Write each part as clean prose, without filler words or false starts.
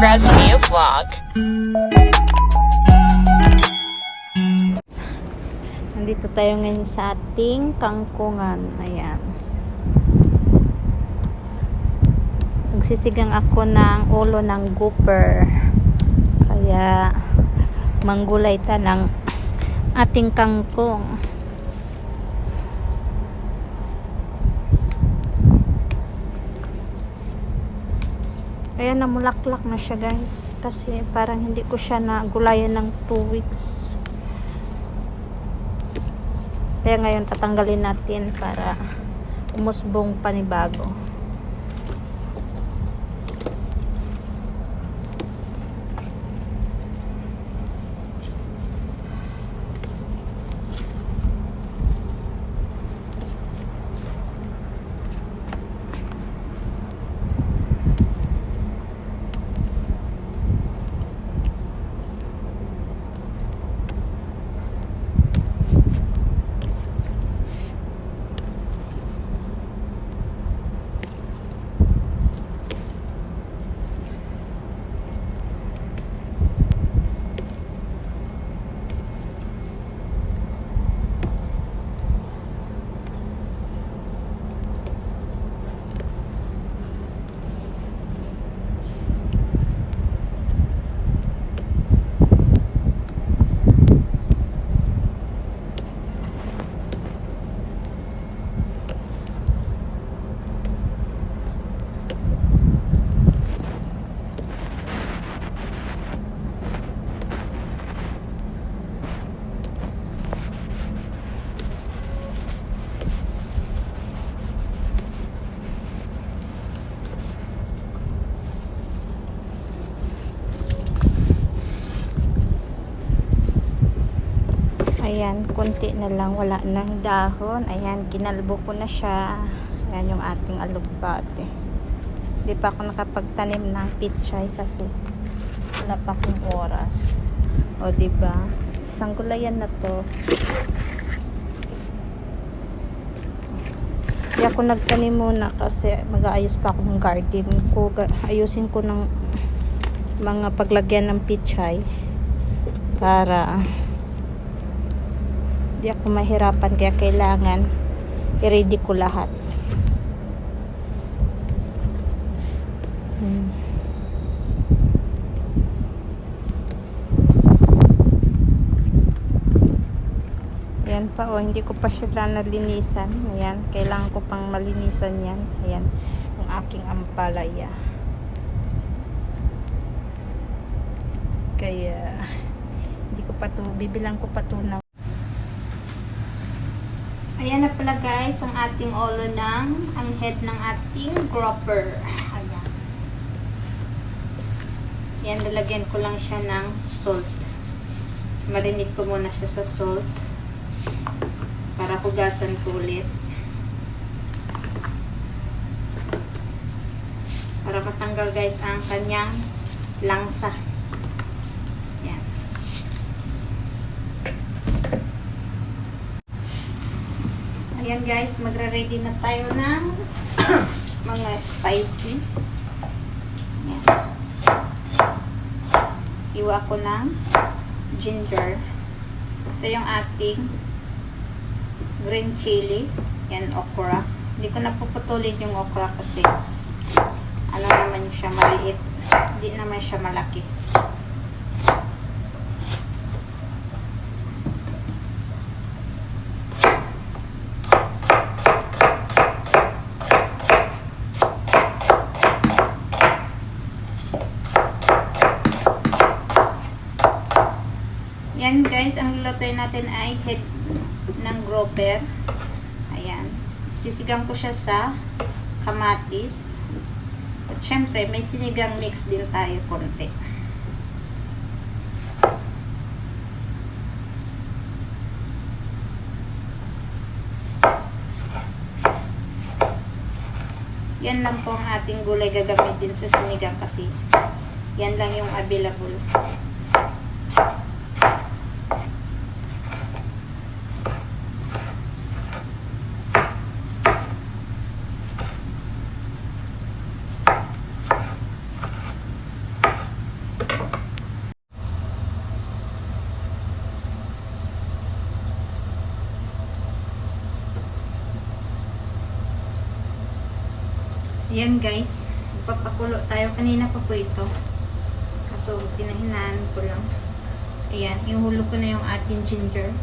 Resume Vlog. Nandito tayo ngayon sa ating kangkungan. Ayan. Nagsisigang ako ng ulo ng grouper. Kaya manggulay ta ng ating kangkong. Kaya namulaklak na siya, guys. Kasi parang hindi ko siya nagulayan ng 2 weeks. Kaya ngayon tatanggalin natin para umusbong panibago. Ayan, konti na lang, wala nang dahon. Ayan, ginalbo ko na siya. Ayan yung ating alugbate. Hindi pa ako nakapagtanim ng pichay kasi wala pa akong oras. O diba, isang gulayan na to. Hindi ako nagtanim muna kasi mag-aayos pa akong garden ko. Ayusin ko ng mga paglagyan ng pichay para di ako mahirapan, kaya kailangan i-ready ko lahat. Ayan pa, oh, hindi ko pa siya nalinisan. Ayan, kailangan ko pang malinisan yan. Ayan, yung aking ampalaya. Kaya hindi ko pa to, bibilang ko pa to na. Ayan na pala, guys, ang ating ulo ng, ang head ng ating grouper. Ayan. Ayan, lalagyan ko lang siya ng salt. Marinate ko muna siya sa salt para hugasan ko ulit. Para matanggal, guys, ang kanyang langsa. Ayan. Ayan, guys, magre-ready na tayo ng mga spicy. Ayan. Iwa ko ng ginger. Ito yung ating green chili. Yan, okra. Hindi ko napuputulin yung okra kasi ano naman siya, maliit. Hindi naman siya malaki. Yan, guys, ang lulutuin natin ay head ng grouper. Ayan. Sisigang ko siya sa kamatis. At syempre, may sinigang mix din tayo konti. Yan lang po ang ating gulay gagamitin sa sinigang kasi yan lang yung available. Ayan guys, magpapakulo tayo. Kanina pa po ito. Kaso pinahinaan ko lang. Ayan, ihulog ko na yung ating ginger.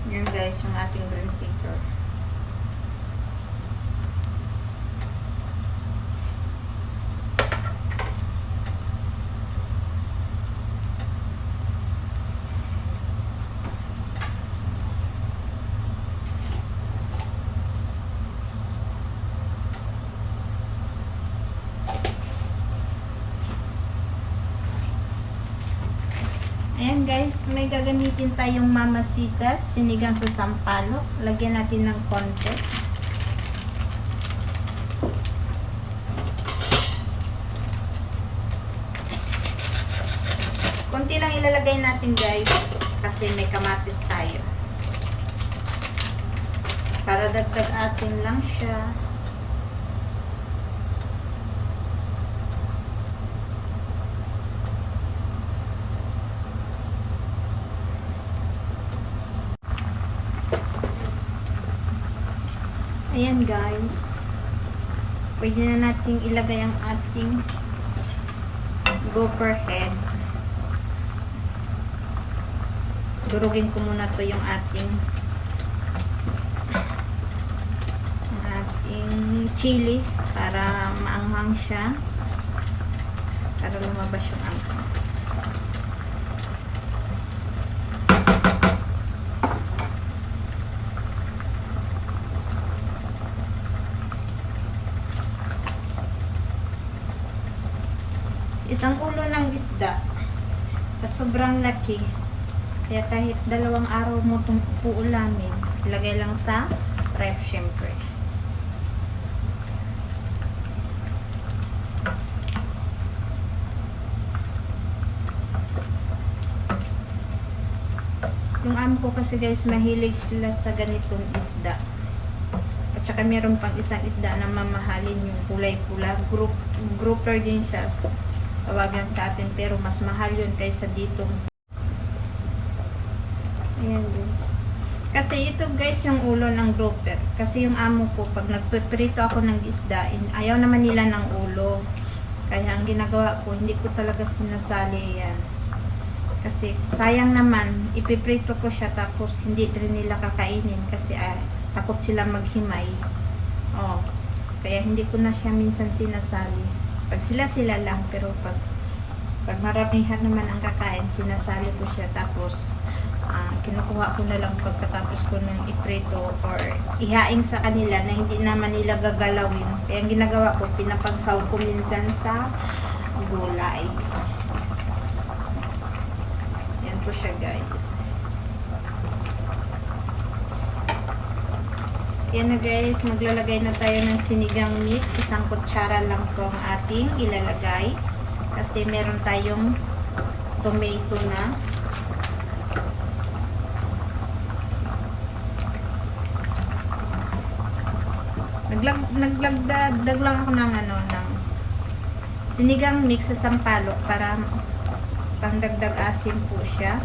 Yan guys, yung ating green pepper. Ayan guys, may gagamitin tayong mamasikas, sinigang sa sampalok. Lagyan natin ng konti. Konti lang ilalagay natin guys, kasi may kamatis tayo. Para dagdag asin lang siya. Ayan guys, pwede na nating ilagay ang ating gopher head. Durugin ko muna to yung ating chili para maanghang siya, para lumabas yung anghang. Isang ulo ng isda sa sobrang laki, kaya kahit 2 araw mo itong uulamin, ilagay lang sa ref syempre. Yung amo ko kasi guys, mahilig sila sa ganitong isda. At saka meron pang isang isda na mamahalin, yung kulay pula, grouper din siya tawagan sa atin, pero mas mahal yun kaysa dito. Ayan guys, kasi ito guys yung ulo ng grouper. Kasi yung amo ko, pag nagpiprito ako ng isda, ayaw naman nila ng ulo, kaya ang ginagawa ko, hindi ko talaga sinasali yan, kasi sayang naman, ipiprito ko siya tapos hindi rin nila kakainin kasi takot sila maghimay. Kaya hindi ko na siya minsan sinasali. Pag sila lang, pero pag maramihan naman ang kakain, sinasali ko siya, tapos kinukuha ko na lang pagkatapos ko ng iprito or ihain sa kanila na hindi naman nila gagalawin. Kaya ang ginagawa ko, pinapagsaw ko minsan sa gulay. Yan po siya guys. Yan na guys, maglalagay na tayo ng sinigang mix. Isang kutsara lang po ang ating ilalagay. Kasi meron tayong tomato na. Naglagdag lang ako ng ng sinigang mix sa sampalok para pangdagdag asin po siya.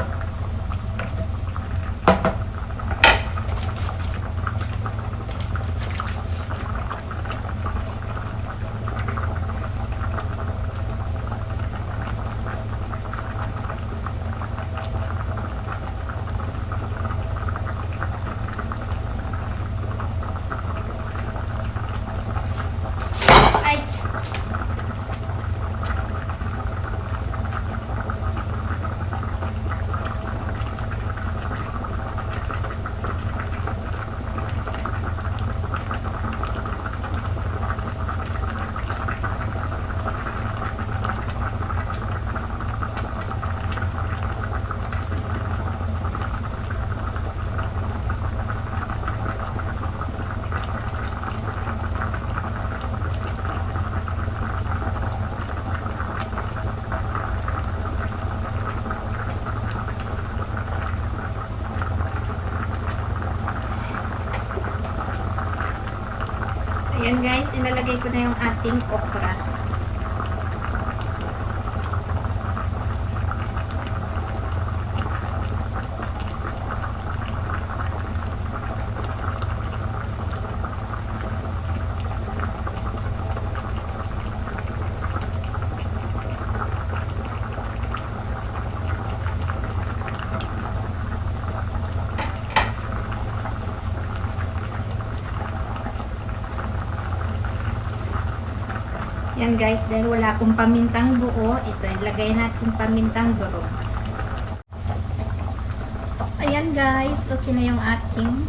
guys, ilalagay ko na yung ating okra. Yan guys, dahil wala akong pamintang buo, ito ilagay natin pamintang durog. Ayan guys, okay na yung ating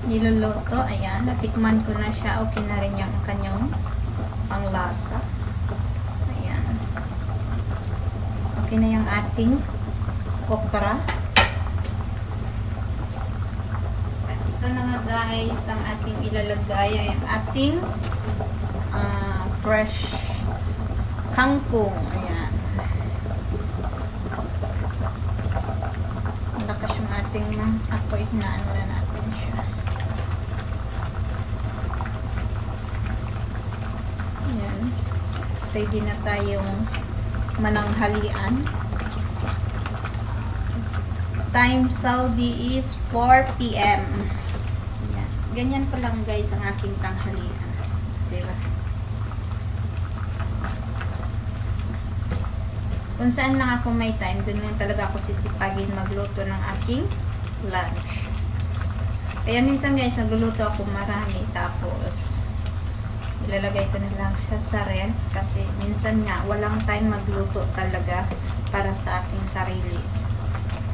niluluto. Ayan, natikman ko na siya. Okay na rin yung kanyang panglasa. Ayan. Okay na yung ating okra. At ito na nga guys, ang ating ilalagay ay ang ating fresh kangkong. Ayan. Malakas yung ating apoy. Inaano na natin siya. Ayan. Ready na tayong mananghalian. Time Saudi is 4 PM. Ayan. Ganyan pa lang guys ang aking tanghalian. Diba? Kung saan lang ako may time, doon lang talaga ako sisipagin magluto ng aking lunch. Kaya minsan guys, nagluluto ako marami, tapos ilalagay ko na lang siya sa ref, kasi minsan nga, walang time magluto talaga para sa aking sarili.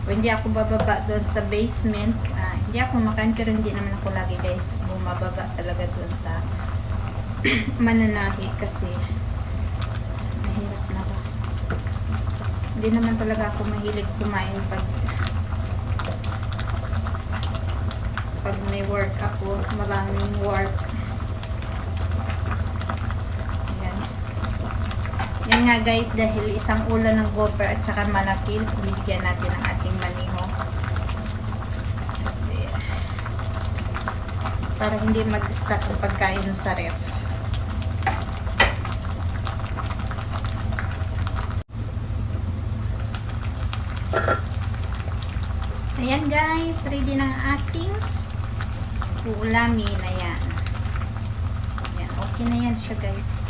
Kung hindi ako bababa doon sa basement, hindi ako makain, pero hindi naman ako lagi guys bumababa talaga doon sa mananahi, kasi mahirap na ba. Hindi naman talaga ako mahilig kumain pag may work ako, maraming work. Ayan. Yan nga guys, dahil isang ulan ng gopher at saka manakil, bibigyan natin ang ating maniho. Kasi para hindi mag-stock ang pagkain sa ref. Ayan guys, ready na ang ating uulamin. Ayan. Ayan, okay na yan siya guys.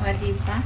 O, diba?